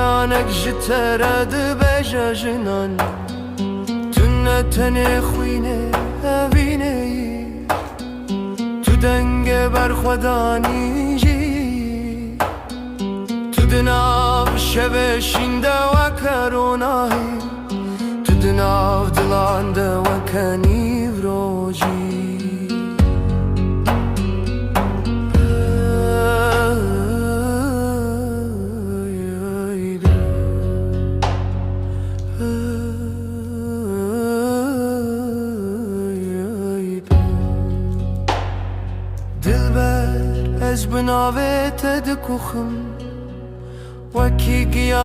منك جترد بجاجنان تنتني خوينه بینی تو دنگ بر خدانی جی تو دناو شب شینده و کرونایی تو دناو دلانده و کنیو روجی دلبر از بناوت دکوخم وکی گیا